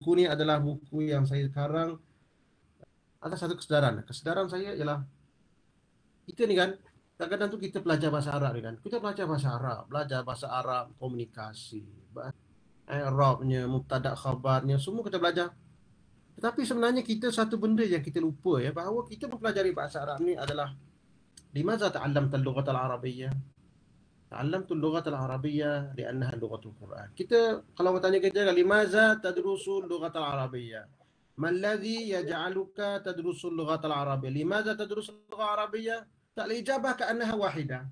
buku ni adalah buku yang saya sekarang ada satu kesedaran. Kesedaran saya ialah kita ni kan kadang-kadang tu kita belajar bahasa Arab ni kan. Kita belajar bahasa Arab, komunikasi, i'rabnya, mubtada khabarnya, semua kita belajar. Tetapi sebenarnya kita satu benda yang kita lupa ya, bahawa kita mempelajari bahasa Arab ni adalah limaza ta'allamta al-lughata al-arabiyyah? Ta'allamtu al-lughata al-arabiyyah li'annaha lughatul Quran. Kita kalau orang tanya kita limaza tadrusu al-lughata al-arabiyyah? ما الذي يجعلك تدرس اللغة العربية؟ لماذا تدرس اللغة العربية؟ الإجابة كأنها واحدة.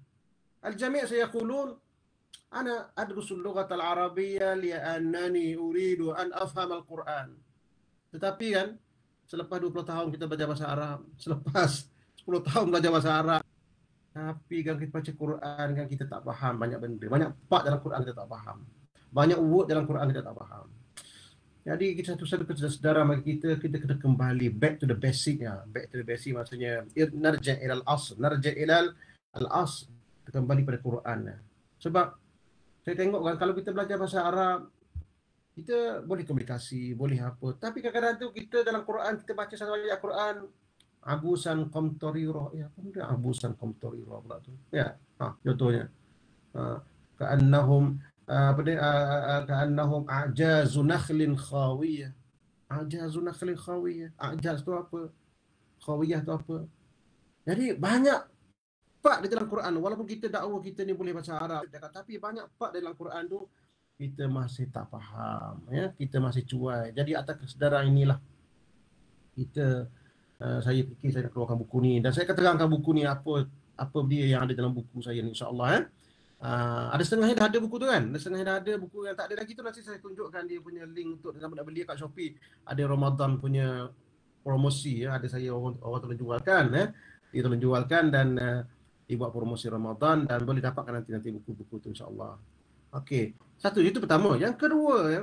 الجميع سيقولون أنا أدرس اللغة العربية لأنني أريد أن أفهم القرآن. Tetapi kan, selepas 20 tahun kita belajar bahasa Arab, selepas 10 tahun belajar bahasa Arab, tapi kan kita baca Quran kan kita tak faham banyak benda. Banyak part dalam Quran kita tak faham. Banyak word dalam Quran kita tak faham. Jadi kita satu-satu kesedaran bagi kita kena kembali back to the basic ya. Back to the basic maksudnya narja' ilal asl, narja' ilal al-asl, kembali pada Quran. Sebab saya tengok kan kalau kita belajar bahasa Arab, kita boleh komunikasi, boleh apa. Tapi kadang-kadang tu kita dalam Quran, kita baca satu ayat Quran, abusan qamtarira. Ya, apa benda abusan qamtarira pula tu? Ya, contohnya. Ka'annahum apa dia ka'annahum a'jazu nakhlin khawiyah. A'jazu nakhlin khawiyah. A'jaz tu apa? Khawiyah tu apa? Jadi banyak part di dalam Quran, walaupun kita dakwa kita ni boleh bahasa Arab, tapi banyak part dalam Quran tu kita masih tak faham ya, kita masih cuai. Jadi atas kesedaran inilah kita saya fikir saya nak keluarkan buku ni dan saya akan terangkan buku ni apa dia yang ada dalam buku saya ni insya-Allah ya. Ada setengahnya dah ada buku tu kan, ada setengahnya dah ada. Buku yang tak ada lagi tu nanti saya tunjukkan dia punya link untuk nak beli kat Shopee. Ada Ramadan punya promosi ya, ada saya orang tolong jualkan ya. Dia tolong jualkan dan dibuat promosi Ramadan dan boleh dapatkan nanti buku-buku tu insya-Allah. Okey, satu itu pertama. Yang kedua ya,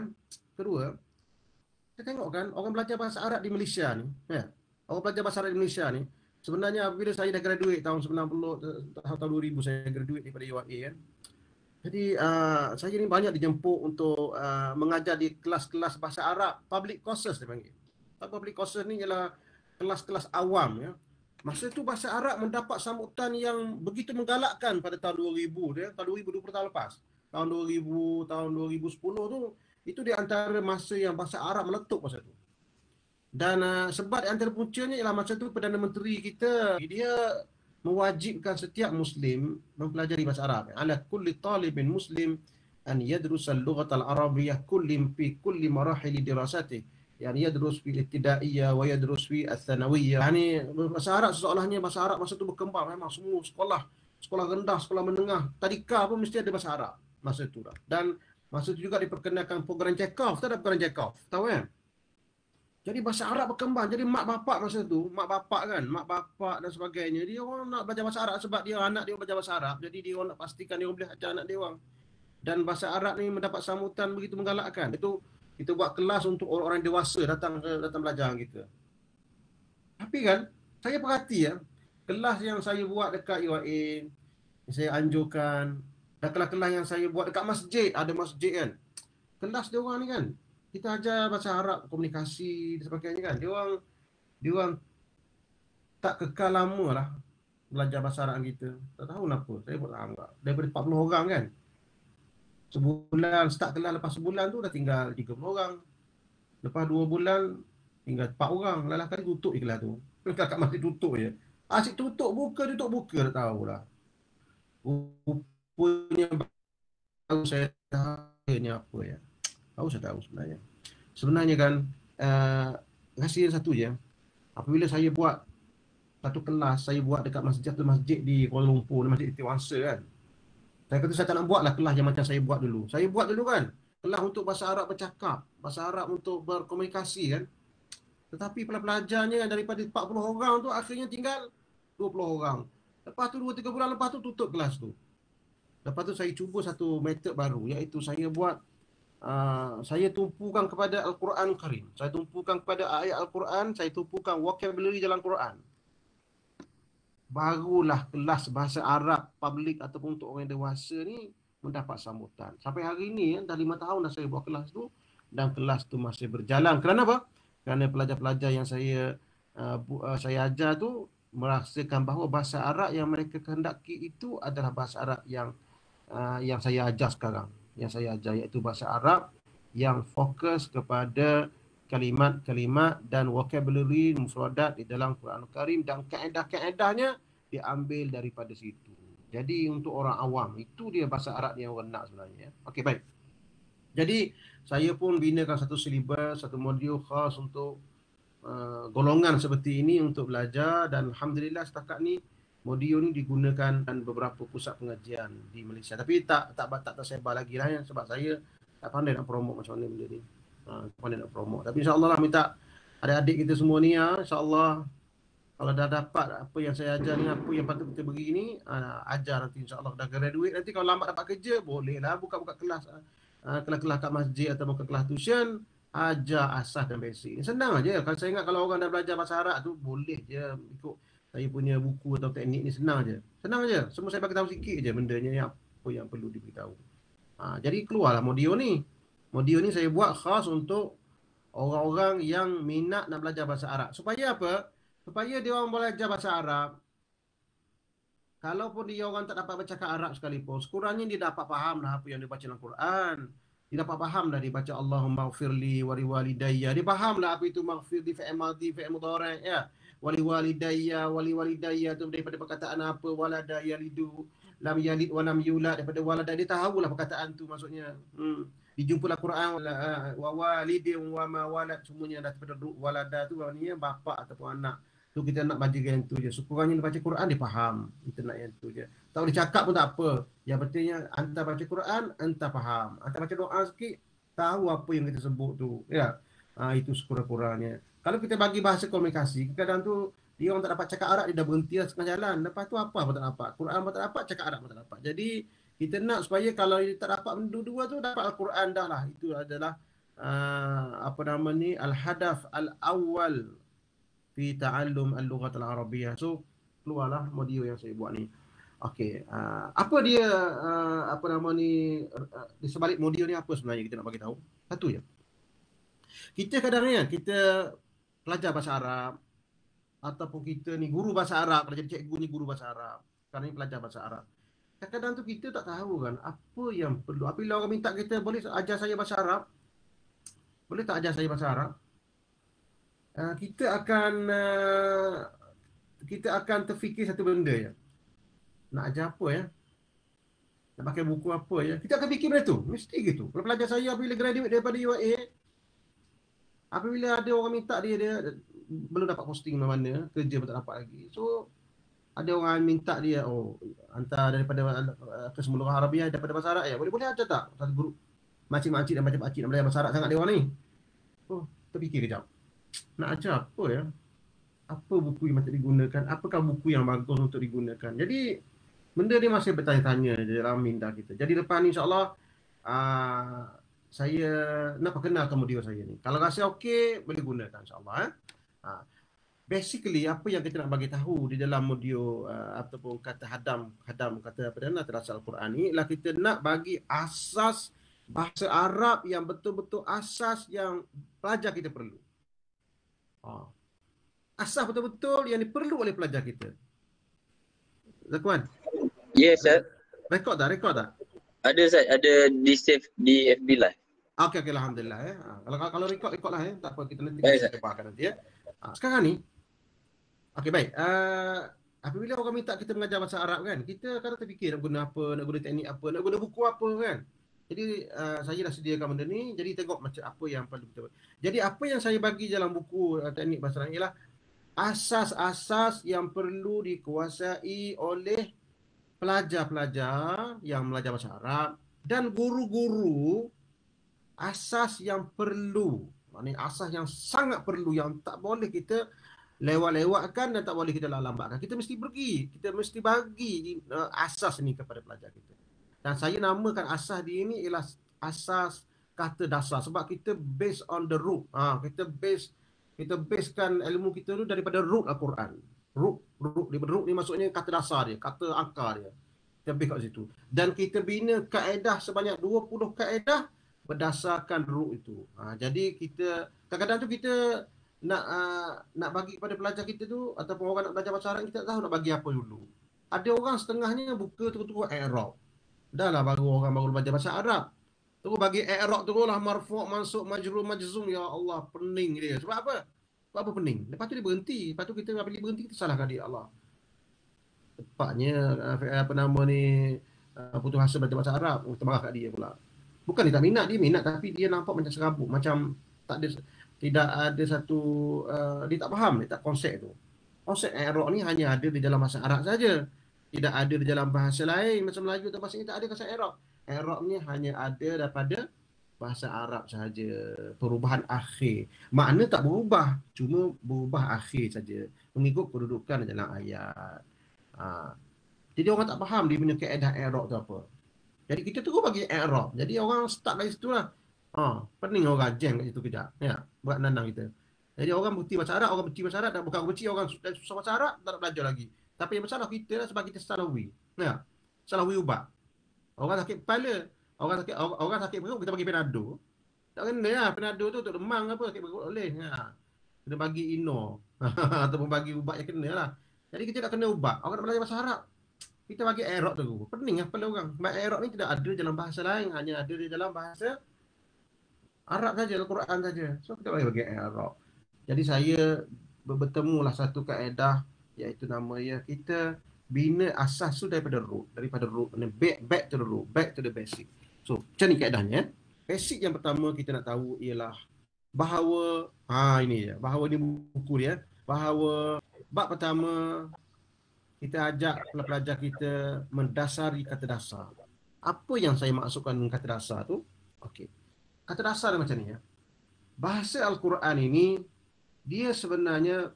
kita tengok kan orang belajar bahasa Arab di Malaysia ni ya. Orang belajar bahasa Arab di Malaysia ni sebenarnya bila saya dah graduate tahun 90 tahun 2000 saya graduate daripada UAE kan. Jadi saya ni banyak dijemput untuk mengajar di kelas-kelas bahasa Arab, public courses dia panggil. Public courses ni ialah kelas-kelas awam ya. Masa tu bahasa Arab mendapat sambutan yang begitu menggalakkan pada tahun 2000 dia, tahun 2020 tahun lepas. Tahun 2000, tahun 2010 tu itu di antara masa yang bahasa Arab meletup masa tu. Dan sebab di antara puncanya ialah masa tu Perdana Menteri kita dia mewajibkan setiap muslim mempelajari bahasa Arab. Ala kulli talibin muslim an yadrusa al-lughata al-arabiyyah fi kulli marahil dirasatih. Yani yadrus fi al-ibtidaiyah wa yadrus fi al-thanawiyyah. Yani bahasa Arab seolah-olahnya bahasa Arab masa tu berkembang, memang semua sekolah rendah, sekolah menengah, tadika pun mesti ada bahasa Arab masa tu dah. Dan masa tu juga diperkenalkan program Chekhov, tak ada program Chekhov, tahu kan? Jadi bahasa Arab berkembang. Jadi mak bapak masa tu, mak bapak dan sebagainya, dia orang nak belajar bahasa Arab sebab dia anak dia belajar bahasa Arab. Jadi dia orang nak pastikan dia orang boleh ajar anak dia orang. Dan bahasa Arab ni mendapat sambutan begitu menggalakkan. Itu kita buat kelas untuk orang-orang dewasa datang belajar kita. Tapi kan, saya perhati ya, kelas yang saya buat dekat UAE, saya anjurkan, dan kelas-kelas yang saya buat dekat masjid, ada masjid kan. Kelas dia orang ni kan, kita ajar bahasa Arab, komunikasi dan sebagainya kan. Dia orang tak kekal lama lah belajar bahasa Arab kita. Tak tahu kenapa. Saya pun tak tahu. Daripada 40 orang kan. Sebulan, start kelas lepas sebulan tu dah tinggal 30 orang. Lepas 2 bulan, tinggal 4 orang. Lalah kali tutup je kelas tu. Kakak masih tutup je. Asyik tutup buka, tak tahulah. Rupanya baru saya tahu ni apa ya. Tahu saya tahu sebenarnya. Sebenarnya kan, rahsia satu je. Apabila saya buat satu kelas, saya buat dekat masjid di Kuala Lumpur, Masjid Tiwangsa kan. Saya kata saya tak nak buat lah kelas yang macam saya buat dulu. Saya buat dulu kan, kelas untuk bahasa Arab bercakap, bahasa Arab untuk berkomunikasi kan. Tetapi pelajarnya daripada 40 orang tu akhirnya tinggal 20 orang. Lepas tu 2-3 bulan lepas tu tutup kelas tu. Lepas tu saya cuba satu metod baru, iaitu saya buat saya tumpukan kepada Al-Quran Karim. Saya tumpukan kepada ayat Al-Quran, saya tumpukan vocabulary dalam Quran. Barulah kelas bahasa Arab public ataupun untuk orang dewasa ni mendapat sambutan. Sampai hari ni dah 5 tahun dah saya buat kelas tu, dan kelas tu masih berjalan. Kerana apa? Kerana pelajar-pelajar yang saya ajar tu merasakan bahawa bahasa Arab yang mereka kehendaki itu adalah bahasa Arab yang saya ajar sekarang. Yang saya ajar iaitu bahasa Arab yang fokus kepada kalimat-kalimat dan vocabulary mufradat di dalam Quran Karim, dan kaedah-kaedahnya diambil daripada situ. Jadi untuk orang awam itu dia bahasa Arab yang orang nak sebenarnya. Okey, baik. Jadi saya pun binakan satu silibus, satu modul khas untuk golongan seperti ini untuk belajar, dan alhamdulillah setakat ni modul ni digunakan dan beberapa pusat pengajian di Malaysia. Tapi tak tersebar lagi lah ya, sebab saya tak pandai nak promote macam mana benda ni. Tak pandai nak promote. Tapi insya-Allah lah minta adik-adik kita semua ni ya, insya-Allah kalau dah dapat apa yang saya ajar ni, apa yang patut kita beri ni, ajar nanti insya-Allah dah graduate nanti, kalau lambat dapat kerja bolehlah buka-buka kelas, kelas-kelas kat masjid atau buka kelas tuition, ajar asas dan basic. Senang aja. Kalau saya ingat kalau orang dah belajar bahasa Arab tu boleh je ikut saya punya buku atau teknik ni, senang aja. Senang aja. Semua saya bagi tahu sikit je bendanya ni apa yang perlu diberitahu. Jadi keluarlah modul ni. Modul ni saya buat khas untuk orang-orang yang minat nak belajar bahasa Arab. Supaya apa? Supaya dia orang belajar bahasa Arab. Kalaupun dia orang tak dapat bercakap Arab sekalipun, sekurangnya dia dapat faham lah apa yang dia baca dalam Quran. Dia dapat faham dah dia baca Allahumma ghfirli wa liwalidayya. Dia faham lah apa itu maghfir di fi'il madhi, fi'il mudhari' ya. Wa liwalidayya tu daripada perkataan apa, walada yalidu, lam yalid wa lam yulad, daripada walada dia tahulah perkataan tu maksudnya. Dijumpalah Quran wa walidin wa ma walad, semuanya daripada walada tu maknanya bapa ataupun anak. Tu kita nak baca yang tu je. Sekurangnya dia baca Quran dia faham. Kita nak yang tu je. Tak boleh cakap pun tak apa. Yang pentingnya anda baca Quran, anda faham. Anda baca doa sikit, tahu apa yang kita sebut tu. Ya. Itu sekurang-kurangnya. Kalau kita bagi bahasa komunikasi, kadang tu dia orang tak dapat cakap Arab, dia dah berhenti lah setengah jalan. Lepas tu apa pun tak dapat. Quran pun tak dapat, cakap Arab pun tak dapat. Jadi kita nak supaya kalau dia tak dapat dua-dua tu, dapat Al-Quran dah lah. Itu adalah al-hadaf al-awwal fi ta'allum al-lughat al-arabiyyah. So keluarlah modul yang saya buat ni. Okey, apa dia di sebalik modul ni apa sebenarnya kita nak bagi tahu? Satu je. Kita kadang-kadang kita pelajar bahasa Arab ataupun kita ni guru bahasa Arab, kalau jadi cikgu ni guru bahasa Arab, sekarang ni pelajar bahasa Arab. Kadang-kadang tu kita tak tahu kan apa yang perlu. Apabila orang minta kita, boleh ajar saya bahasa Arab? Boleh tak ajar saya bahasa Arab? Kita akan terfikir satu benda ya. Nak ajar apa ya? Nak pakai buku apa ya? Kita akan fikir benda tu. Mesti gitu. Kalau pelajar saya apabila graduate daripada UIA, apabila ada orang minta dia belum dapat posting mana-mana, kerja pun tak dapat lagi. So ada orang minta dia, hantar daripada Kesemua Lughah Arabiah daripada bahasa Arab ya. Boleh ajar tak? Satu guru makcik-makcik dan pakcik-pakcik nak belajar bahasa Arab sangat dia orang ni. Terfikir kejap. Nak ajar apa ya? Apa buku yang patut digunakan? Apakah buku yang bagus untuk digunakan? Jadi benda ni masih bertanya-tanya dalam minda kita. Jadi lepas ni insya-Allah saya nak perkenalkan modul saya ni. Kalau rasa okey boleh gunakan insya-Allah. Basically apa yang kita nak bagi tahu di dalam modul ataupun kata hadam kata apa dia terasa Al-Quran ni ialah kita nak bagi asas bahasa Arab yang betul-betul asas yang pelajar kita perlu. Asas betul-betul yang diperlu oleh pelajar kita. Zakwan? Yes, Ustaz. Rekod tak? Ada, Ustaz. Ada di save di FB Live. Okey, alhamdulillah ya. Kalau rekod lah ya. Tak apa, kita nanti kita sebarkan nanti ya. Sekarang ni, okey baik. Apabila orang minta kita mengajar bahasa Arab kan, kita kadang terfikir nak guna apa, nak guna teknik apa, nak guna buku apa kan. Jadi saya dah sediakan benda ni, jadi tengok macam apa yang perlu kita buat. Jadi apa yang saya bagi dalam buku teknik bahasa Arab ialah asas-asas yang perlu dikuasai oleh pelajar-pelajar yang belajar bahasa Arab dan guru-guru. Asas yang perlu, maknanya asas yang sangat perlu, yang tak boleh kita lewat-lewatkan dan tak boleh kita lambatkan. Kita mesti bagi asas ni kepada pelajar kita. Dan saya namakan asas dia ni ialah asas kata dasar, sebab kita based on the root. Kita basekan ilmu kita tu daripada root Al-Quran. Root ni maksudnya kata dasar dia, kata akar dia. Kita base kat situ. Dan kita bina kaedah sebanyak 20 kaedah berdasarkan ru itu. Jadi kita kadang-kadang tu kita nak bagi kepada pelajar kita tu ataupun orang nak belajar bahasa Arab, kita tak tahu nak bagi apa dulu. Ada orang setengahnya buka terus-terus i'rab. Dah lah baru orang baru belajar bahasa Arab. Terus bagi i'rab teruslah marfu', mansub, majrur, majzum. Ya Allah, pening dia. Sebab apa? Sebab apa pening? Lepas tu dia berhenti. Lepas tu kita apabila berhenti kita salahkan dia. Allah. Tepatnya apa nama ni, putus asa belajar bahasa Arab. Kita marah kat dia pula. Bukan dia tak minat, dia minat tapi dia nampak macam serabut, macam tak ada, tidak ada satu, dia tak faham, dia tak konsep tu. Konsep i'rab ni hanya ada di dalam bahasa Arab saja. Tidak ada di dalam bahasa lain macam Melayu atau bahasa ini, tak ada konsep i'rab. I'rab ni hanya ada daripada bahasa Arab saja. Perubahan akhir. Makna tak berubah, cuma berubah akhir saja mengikut kedudukan dalam ayat. Jadi orang tak faham dia punya kaedah i'rab tu apa. Jadi kita terus bagi i'rab. Jadi orang start dari situ lah. Pening orang jam kat situ kejap. Ya, buat nandang kita. Jadi orang berhenti bahasa Arab, orang berhenti bahasa Arab, dan bukan orang berhenti, orang susah bahasa Arab, tak nak belajar lagi. Tapi yang masalah kita lah sebab kita salawi. Ya, salawi ubat. Orang sakit kepala, orang sakit perut, kita bagi Panado. Tak kena lah, Panado tu untuk demam apa, sakit perut boleh. Ya. Kena bagi Ino. Ataupun bagi ubat yang kena lah. Jadi kita tak kena ubat. Orang nak belajar bahasa Arab, kita bagi i'rab tu. Pening lah kepala orang. Sebab i'rab ni tidak ada dalam bahasa lain, hanya ada di dalam bahasa Arab saja, Al-Quran saja. So kita bagi i'rab. Jadi saya bertemulah satu kaedah, iaitu namanya kita bina asas tu daripada root, back to the root, back to the basic. So macam ni kaedahnya. Basic yang pertama kita nak tahu ialah bahawa ini dia, bahawa ni buku dia, bahawa bab pertama kita ajak pelajar kita mendasari kata dasar. Apa yang saya maksudkan dengan kata dasar tu? Okey. Kata dasar macam ni ya. Bahasa Al-Quran ini dia sebenarnya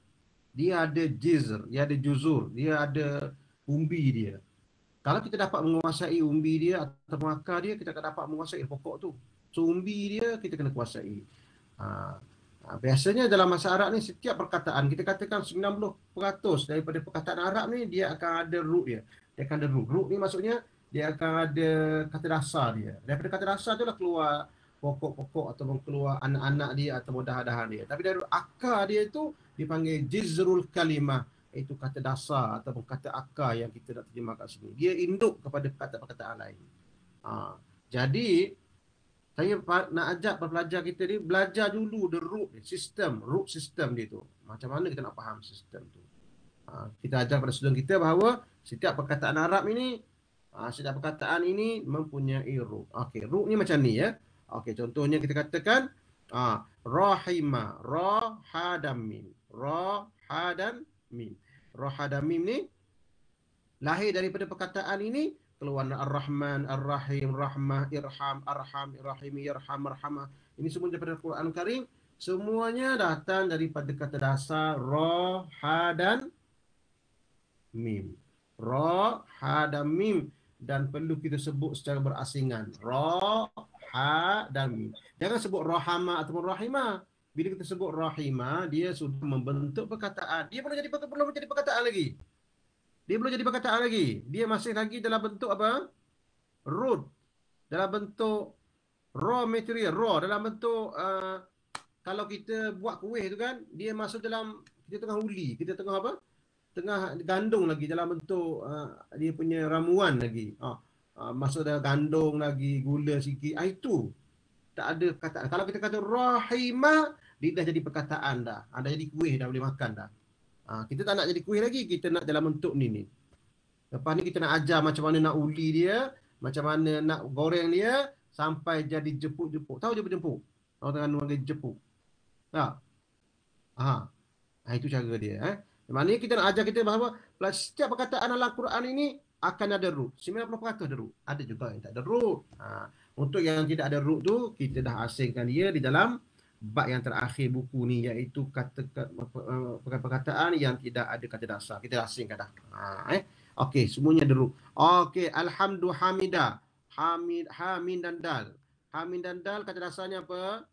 dia ada jizr, dia ada juzur, dia ada umbi dia. Kalau kita dapat menguasai umbi dia atau akar dia, kita akan dapat menguasai pokok tu. So umbi dia kita kena kuasai. Biasanya dalam bahasa Arab ni setiap perkataan, kita katakan 90% daripada perkataan Arab ni dia akan ada root dia. Dia akan ada root. Root ni maksudnya dia akan ada kata dasar dia. Daripada kata dasar tu lah keluar pokok-pokok ataupun keluar anak-anak dia atau dah-dahan dia. Tapi dari akar dia tu dipanggil jizrul kalimah, iaitu kata dasar ataupun kata akar yang kita nak terjemah kat sini. Dia induk kepada perkataan lain. Jadi saya nak ajak pelajar kita ni belajar dulu the root system dia tu. Macam mana kita nak faham sistem tu. Kita ajar pada student kita bahawa setiap perkataan Arab ini, setiap perkataan ini mempunyai root. Okey, root ni macam ni ya. Okey, contohnya kita katakan rahima, ra ha dan mim. Ra ha dan mim. Ra ha dan mim ni lahir daripada perkataan ini, keluar Ar-Rahman, Ar-Rahim, Rahmah, Irham, Arham, Irahim, Yarham, Marhamah. Ini semua daripada Al-Quran Karim. Semuanya datang daripada kata dasar Ra, Ha dan Mim. Ra, Ha dan Mim. Dan perlu kita sebut secara berasingan. Ra, Ha dan Mim. Jangan sebut Rahama ataupun Rahimah. Bila kita sebut Rahimah, dia sudah membentuk perkataan. Dia belum jadi perkataan lagi. Dia belum jadi perkataan lagi. Dia masih lagi dalam bentuk apa? Root. Dalam bentuk raw material. Raw. Dalam bentuk, kalau kita buat kuih tu kan, dia masuk dalam, kita tengah uli. Kita tengah apa? Tengah gandung lagi dalam bentuk, dia punya ramuan lagi. Masuk dalam gandung lagi, gula sikit. Itu. Tak ada perkataan. Kalau kita kata rahimah, dia dah jadi perkataan dah. Dah jadi kuih dah, boleh makan dah. Kita tak nak jadi kuih lagi, kita nak dalam bentuk ni. Lepas ni kita nak ajar macam mana nak uli dia, macam mana nak goreng dia sampai jadi jepuk-jepuk. Tahu jepuk-jepuk? Orang Terengganu panggil jepuk. Tak? Itu cara dia. Maknanya kita nak ajar kita bahawa setiap perkataan dalam Al-Quran ini akan ada root. 90% ada root. Ada juga yang tak ada root. Untuk yang tidak ada root tu, kita dah asingkan dia di dalam bab yang terakhir buku ni, iaitu perkataan yang tidak ada kata dasar. Kita asingkan dah. Okey, semuanya ada root. Okey, alhamdulillah. Hamid dan dal. Hamid dan dal kata dasarnya apa?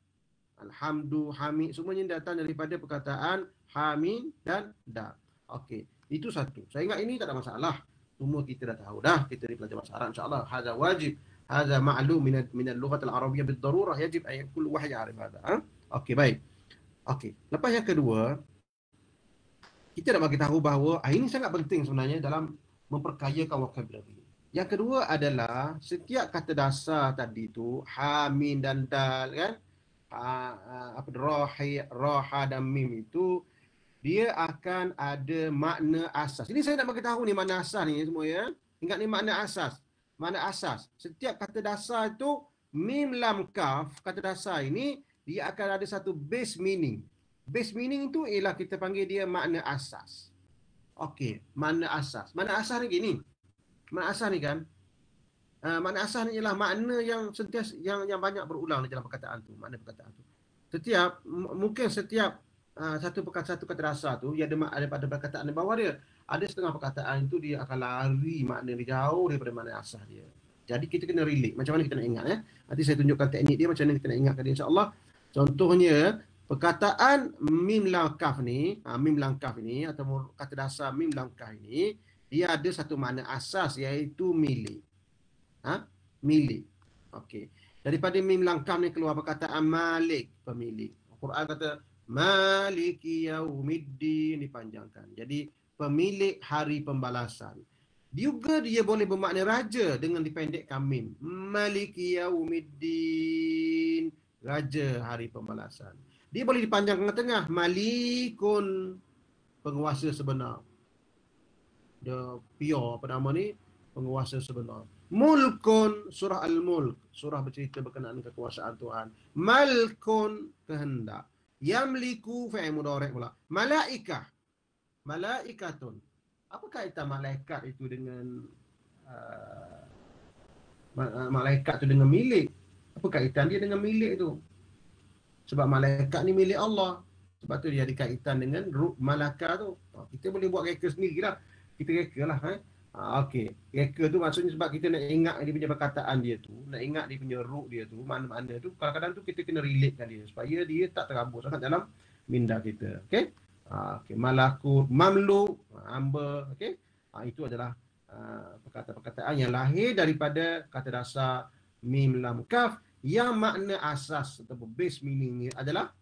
Hamid. Semuanya datang daripada perkataan hamid dan dal. Okey, itu satu. Saya ingat ini tak ada masalah. Semua kita dah tahu dah. Kita ni pelajar bahasa Arab, insya-Allah. Hadza wajib. هذا معلوم من اللغة العربية بالضرورة يجب أن كل واحد يعرف هذا. Okey, baik. Okey, lepas yang kedua, kita nak bagi tahu bahawa ini sangat penting sebenarnya dalam memperkayakan vocabulary. Yang kedua adalah setiap kata dasar tadi tu ha, min dan dal kan, roha dan mim itu dia akan ada makna asas. Ini saya nak bagi tahu ni makna asas ni semua ya. Ingat ni makna asas. Makna asas. Setiap kata dasar itu mim lam kaf, kata dasar ini dia akan ada satu base meaning. Base meaning itu ialah kita panggil dia makna asas. Okey, makna asas. Makna asas ni gini. Makna asas ni kan, makna asas ni ialah makna yang sentiasa yang banyak berulang dalam perkataan tu, makna perkataan tu. Mungkin setiap satu kata dasar tu dia ada pada perkataan di bawah dia. Ada setengah perkataan itu dia akan lari makna dia jauh daripada makna asas dia. Jadi kita kena relate. Macam mana kita nak ingat ya? Nanti saya tunjukkan teknik dia macam mana kita nak ingatkan dia insya-Allah. Contohnya perkataan mim lam kaf ni, mim lam kaf ini atau kata dasar mim lam kaf ini dia ada satu makna asas iaitu milik. Milik. Okey. Daripada mim lam kaf ni keluar perkataan malik, pemilik. Al-Quran kata Maliki yaumiddin dipanjangkan. Jadi pemilik hari pembalasan. Juga dia boleh bermakna raja dengan dipendekkan mim. Maliki yaumiddin, raja hari pembalasan. Dia boleh dipanjangkan ke tengah. Malikun, penguasa sebenar. Dia pure apa nama ni? Penguasa sebenar. Mulkun, surah Al-Mulk, surah bercerita berkenaan kekuasaan Tuhan. Malkun, kehendak. Yamliku fi'il mudhari' pula. Malaikah. Malaikatun. Apa kaitan malaikat itu dengan malaikat itu dengan milik? Apa kaitan dia dengan milik itu? Sebab malaikat ni milik Allah. Sebab tu dia ada kaitan dengan malaka tu. Kita boleh buat reka sendirilah. Kita reka lah. Okey. Reka tu maksudnya sebab kita nak ingat dia punya perkataan dia tu. Nak ingat dia punya root dia tu. Mana-mana tu. Kadang-kadang tu kita kena relatekan dia. Supaya dia tak terabur sangat dalam minda kita. Okey. Okey. Malakut. Mamluk. Hamba. Okey. Itu adalah perkataan-perkataan yang lahir daripada kata dasar mim lam kaf. Yang makna asas atau base meaning ni adalah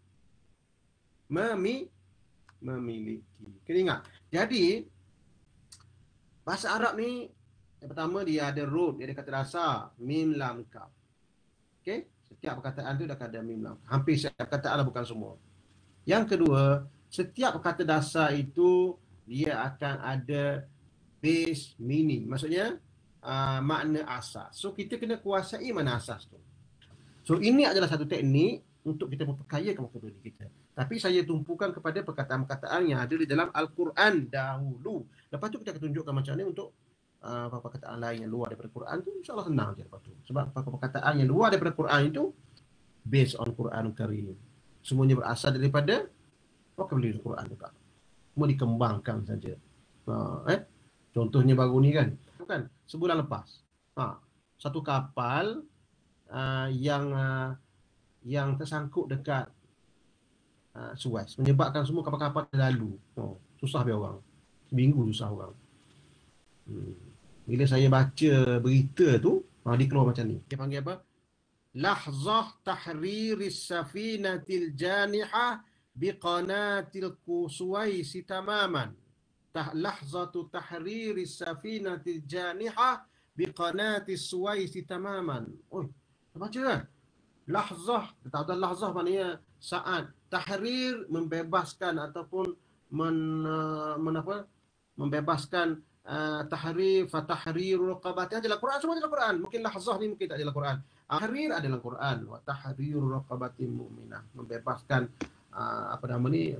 memiliki. Kena ingat. Jadi bahasa Arab ni yang pertama dia ada root, dia ada kata dasar mim lam kaf. Okey? Setiap perkataan tu dah ada mim lam. Hampir setiap perkataan lah, bukan semua. Yang kedua, setiap kata dasar itu dia akan ada base meaning. Maksudnya makna asas. So kita kena kuasai mana asas tu. So ini adalah satu teknik untuk kita memperkayakan vocabulary kita. Tapi saya tumpukan kepada perkataan-perkataan yang ada di dalam Al-Quran dahulu. Lepas tu kita akan tunjukkan macam mana untuk perkataan lain yang luar daripada Quran tu, insyaAllah senang je lepas tu. Sebab perkataan yang luar daripada Quran itu based on Quran Karim. Semuanya berasal daripada vocabulary Quran juga. Semua dikembangkan saja. Contohnya baru ni kan. Bukan, sebulan lepas. Satu kapal yang tersangkut dekat Suez, menyebabkan semua kapal-kapal lalu. Susah biar orang. Seminggu susah orang. Bila saya baca berita tu, dia keluar macam ni. Dia panggil apa? Lahzah tahriris safinatil janihah biqanatil Suwais tamaman. Lahzatu tahriris safinatil janihah biqanatis Suwais tamaman. Baca kan? Lahzah, kita tahu lahzah maknanya saat. Tahrir membebaskan ataupun membebaskan tahrir, fatahrir raqabati adalah Quran, semua adalah Quran. Mungkin lahzah ni mungkin tak adalah Quran. Tahrir adalah Quran. Wa tahrir raqabati mu'minah, membebaskan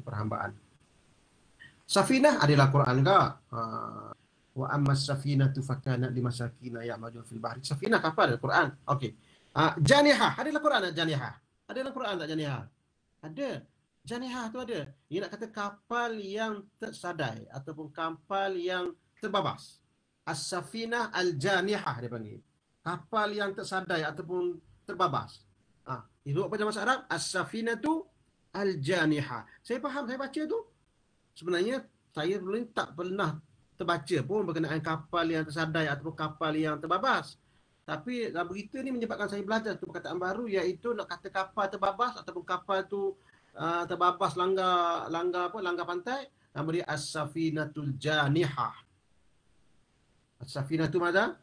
perhambaan. Safinah adalah Quran enggak? Wa ammas safinatu fakanat limasakina ya'malun fil bahri. Safinah kapal adalah Quran. Okey. Janihah adalah Quran tak janihah? Adalah Quran tak janihah? Ada. Janihah tu ada. Dia nak kata kapal yang tersadai ataupun kapal yang terbabas. As-safinah al-janihah dia panggil. Kapal yang tersadai ataupun terbabas. Itu apa dalam bahasa Arab? As-safinatu al-janihah. Saya faham, saya baca tu. Sebenarnya saya tak pernah terbaca pun berkenaan kapal yang tersadai ataupun kapal yang terbabas. Tapi dalam berita ni menyebabkan saya belajar satu perkataan baru, iaitu nak kata kapal terbabas ataupun kapal tu terbabas langgar pantai, nama dia as-safinatul janihah. As-safinatu mana?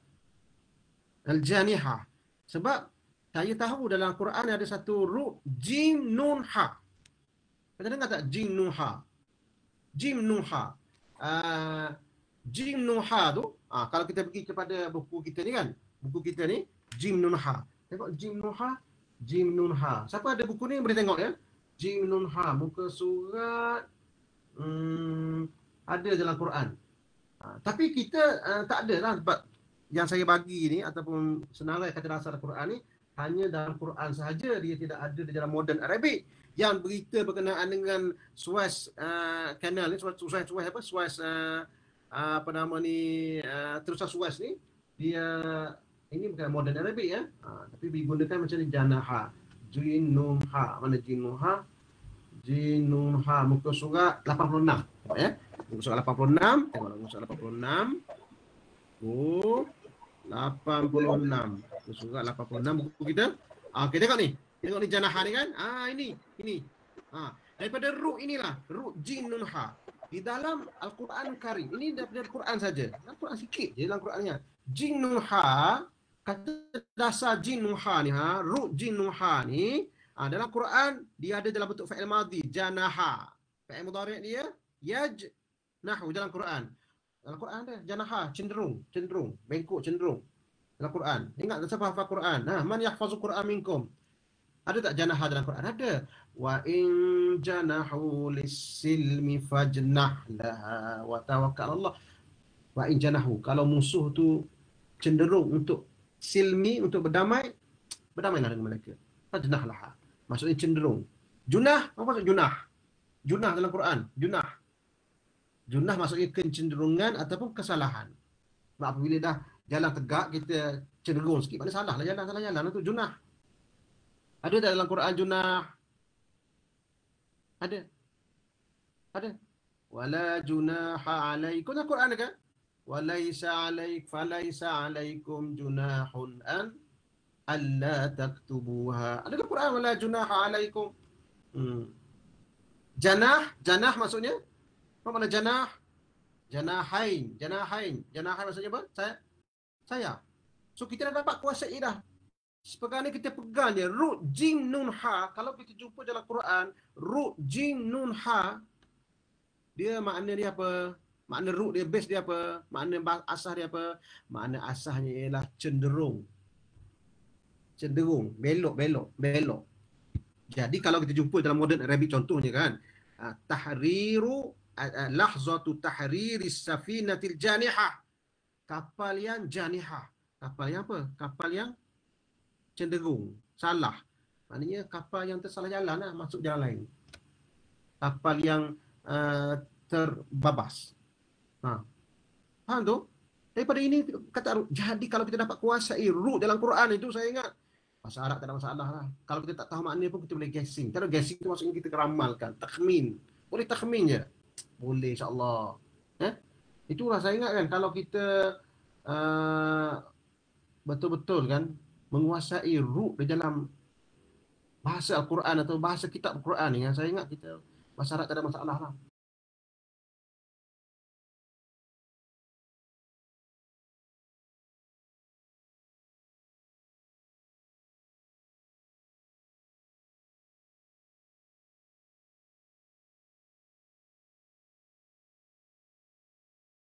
Al-janihah. Sebab saya tahu dalam Quran ada satu huruf jim nun ha. Kata dengar tak jim nun ha? Jim nun ha. Jim nun ha tu, kalau kita pergi kepada buku kita ni kan, buku kita ni Jim Nun Ha. Tengok Jim Nun Ha, Jim Nun Ha. Siapa ada buku ni boleh tengok ya. Jim Nun Ha, muka surat ada dalam Quran. Tapi kita tak ada lah, sebab yang saya bagi ni ataupun senarai kata dasar Quran ni hanya dalam Quran sahaja, dia tidak ada di dalam modern Arabic. Yang berita berkenaan dengan Suez Canal ni, Suez apa nama ni, terusan Suez ni, dia ini bukan modern Arabic ya. Tapi digunakan macam ni janaha. Jinunha. Mana jinunha? Jinunha muka surat 86. Tengok ya. Muka surat 86. Tengok muka surat 86. Oh, 86. Muka surat 86 buku kita. Okey, tengok ni. Tengok ni janaha ni kan? Ini. Daripada ru inilah, ru jinunha. Di dalam Al-Quran Karim. Ini daripada Al-Quran saja. Al-Quran sikit je dalam Qurannya. Jinunha, kata dasar jinunha ni, ru jinunha ni, dalam Quran dia ada dalam bentuk fa'il madhi, janaha. Fa'il mudhari' dia yajnahu dalam Quran. Dalam Quran ada janaha, cenderung, bengkok cenderung. Dalam Quran. Ingat siapa hafal Quran? Man yahfazul Quran minkum. Ada tak janaha dalam Quran? Ada. Wa in janahu lis-silmi fajnah laha wa tawakkal Allah. Wa in janahu, kalau musuh tu cenderung untuk silmi, untuk berdamailah dengan mereka. Fajnah laha. Maksudnya cenderung. Junah, apa maksud junah? Junah dalam Quran, junah. Junah maksudnya kecenderungan ataupun kesalahan. Sebab apabila dah jalan tegak, kita cenderung sikit, maknanya salah jalan, itu junah. Ada tak dalam Quran junah? Ada. Wala junaha alaikum. Dalam Quran ada kan? Falaisa alaikum junahun an alla taktubuha. Ada dalam Quran wala junaha alaikum. Janah maksudnya apa makna janah? Janahain. Janahain maksudnya apa? Saya. So kita dah dapat kuasai dah. Seperti kita pegang dia, ru jim nun ha. Kalau kita jumpa dalam Quran, ru jim nun ha, dia makna dia apa? Makna ru dia, base dia apa? Makna asah dia apa? Makna asahnya ialah cenderung, belok. Jadi kalau kita jumpa dalam modern Arabic contohnya kan, tahriru lahzatu tahriris safinatil janihah. Kapal yang janihah. Kapal yang apa? Kapal yang cenderung, salah. Maknanya kapal yang tersalah jalan lah, masuk jalan lain. Kapal yang terbabas. Faham tu? Daripada ini kata, jadi kalau kita dapat kuasai root dalam Quran itu, saya ingat bahasa Arab tak ada masalah lah. Kalau kita tak tahu maknanya pun kita boleh guessing. Kalau guessing itu maksudnya kita ramalkan, takhmin. Boleh takhmin je. Boleh insya-Allah. Itulah saya ingat kan, kalau kita betul-betul kan menguasai root di dalam bahasa Al-Quran atau bahasa kitab Al-Quran ni, saya ingat kita bahasa Arab tak ada masalah lah.